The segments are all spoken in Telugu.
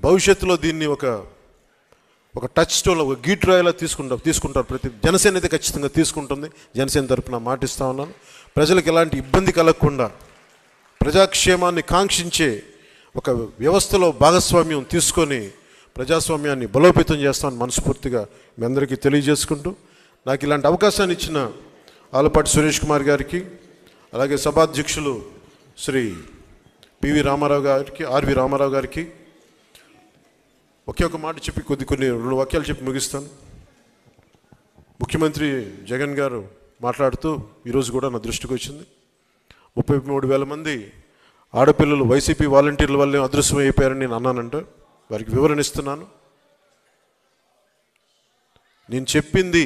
భవిష్యత్తులో దీన్ని ఒక టచ్ స్టోన్, ఒక గీట్రాయిలా తీసుకుంటారు. ప్రతి జనసేన అయితే ఖచ్చితంగా తీసుకుంటుంది. జనసేన తరపున మాటిస్తూ ఉన్నాను. ప్రజలకు ఎలాంటి ఇబ్బంది కలగకుండా ప్రజాక్షేమాన్ని కాంక్షించే ఒక వ్యవస్థలో భాగస్వామ్యం తీసుకొని ప్రజాస్వామ్యాన్ని బలోపేతం చేస్తామని మనస్ఫూర్తిగా మీ అందరికీ తెలియజేసుకుంటూ, నాకు ఇలాంటి అవకాశాన్ని ఇచ్చిన ఆలపాటి సురేష్ కుమార్ గారికి, అలాగే సభాధ్యక్షులు శ్రీ పివి రామారావు గారికి, ఆర్వి రామారావు గారికి ఒకే ఒక మాట చెప్పి కొన్ని 2 వాక్యాలు చెప్పి ముగిస్తాను. ముఖ్యమంత్రి జగన్ గారు మాట్లాడుతూ ఈరోజు కూడా నా దృష్టికి వచ్చింది, 33,000 మంది ఆడపిల్లలు వైసీపీ వాలంటీర్ల వల్లే అదృశ్యం అయిపోయారని నేను అన్నానంటే వారికి వివరణ ఇస్తున్నాను. నేను చెప్పింది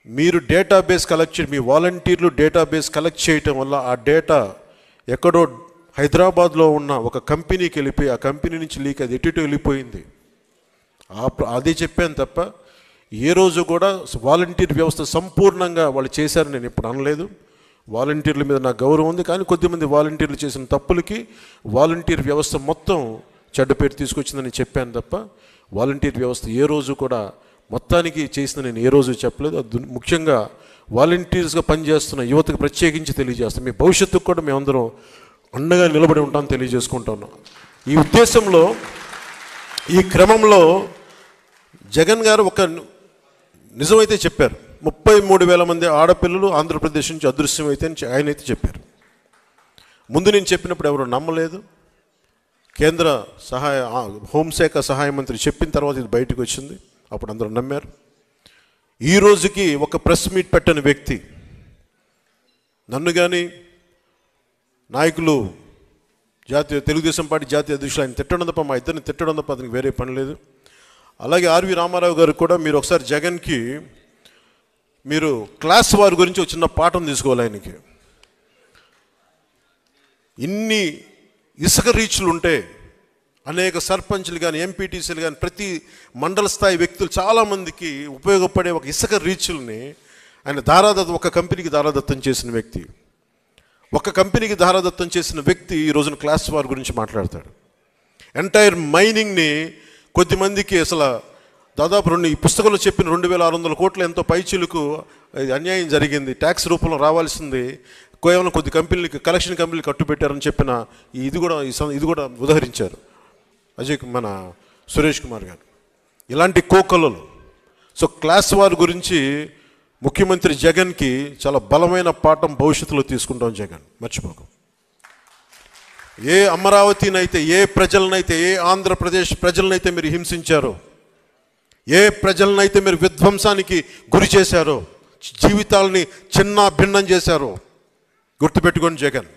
మీరు డేటాబేస్ కలెక్ట్ చేయండి, మీ వాలంటీర్లు డేటాబేస్ కలెక్ట్ చేయటం వల్ల ఆ డేటా ఎక్కడో హైదరాబాద్లో ఉన్న ఒక కంపెనీకి వెళ్ళిపోయి ఆ కంపెనీ నుంచి లీక్ అది ఎటు వెళ్ళిపోయింది. అదే చెప్పాను తప్ప ఏ రోజు కూడా వాలంటీర్ వ్యవస్థ సంపూర్ణంగా వాళ్ళు చేశారని నేను ఇప్పుడు అనలేదు. వాలంటీర్ల మీద నాకు గౌరవం ఉంది, కానీ కొద్దిమంది వాలంటీర్లు చేసిన తప్పులకి వాలంటీర్ వ్యవస్థ మొత్తం చెడ్డ పేరు తీసుకొచ్చిందని చెప్పాను తప్ప వాలంటీర్ వ్యవస్థ ఏ రోజు కూడా మొత్తానికి చేసిన నేను ఏ రోజు చెప్పలేదు. ముఖ్యంగా వాలంటీర్స్గా పనిచేస్తున్న యువతకు ప్రత్యేకించి తెలియజేస్తాం, మీ భవిష్యత్తుకు కూడా మేమందరం అండగా నిలబడి ఉంటామని తెలియజేసుకుంటున్నాం. ఈ ఉద్దేశంలో ఈ క్రమంలో జగన్ గారు ఒక నిజమైతే చెప్పారు, 33,000 మంది ఆడపిల్లలు ఆంధ్రప్రదేశ్ నుంచి అదృశ్యమైతే ఆయన అయితే చెప్పారు. ముందు నేను చెప్పినప్పుడు ఎవరు నమ్మలేదు. కేంద్ర హోంశాఖ సహాయ మంత్రి చెప్పిన తర్వాత ఇది బయటకు వచ్చింది, అప్పుడు అందరూ నమ్మారు. ఈ రోజుకి ఒక ప్రెస్ మీట్ పెట్టని వ్యక్తి నన్ను కానీ నాయకులు తెలుగుదేశం పార్టీ జాతీయ అధ్యక్షులు ఆయన తిట్టడం తప్ప, మా ఇద్దరిని తిట్టడం తప్ప అతనికి వేరే పని లేదు. అలాగే ఆర్వి రామారావు గారు కూడా మీరు ఒకసారి జగన్కి మీరు క్లాస్ వార్ గురించి ఒక చిన్న పాఠం తీసుకోవాలి. ఆయనకి ఇన్ని ఇసుక రీచ్లు ఉంటే అనేక సర్పంచ్లు కానీ ఎంపీటీసీలు కానీ ప్రతి మండల స్థాయి వ్యక్తులు చాలామందికి ఉపయోగపడే ఒక ఇసుక రీచ్ల్ని ఆయన ఒక కంపెనీకి దారాదత్తం చేసిన వ్యక్తి, ఒక కంపెనీకి దారాదత్తం చేసిన వ్యక్తి ఈ రోజున క్లాస్ వార్ గురించి మాట్లాడతాడు. ఎంటైర్ మైనింగ్ని కొద్దిమందికి అసలు దాదాపు ఈ పుస్తకంలో చెప్పిన 2,600 కోట్ల ఎంతో పైచిలకు అన్యాయం జరిగింది, ట్యాక్స్ రూపంలో రావాల్సింది కేవలం కొద్ది కంపెనీలకి కలెక్షన్ కంపెనీలు కట్టుబెట్టారని చెప్పిన ఇది కూడా ఉదహరించారు మన సురేష్ కుమార్ గారు. ఇలాంటి కోకలలు. సో క్లాస్ వార్ గురించి ముఖ్యమంత్రి జగన్కి చాలా బలమైన పాఠం భవిష్యత్తులో తీసుకుంటాం. జగన్ మర్చిపోకు. ఏ అమరావతినైతే, ఏ ప్రజలనైతే, ఏ ఆంధ్రప్రదేశ్ ప్రజలనైతే మీరు హింసించారో, ఏ ప్రజలనైతే మీరు విధ్వంసానికి గురి చేశారో, జీవితాలని చిన్న భిన్నం చేశారో గుర్తుపెట్టుకోండి జగన్.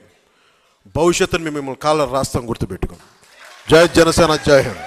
భవిష్యత్తుని మిమ్మల్ని కాలర్ రాస్తాం, గుర్తుపెట్టుకోండి. జై జనసేన, జై హింద్.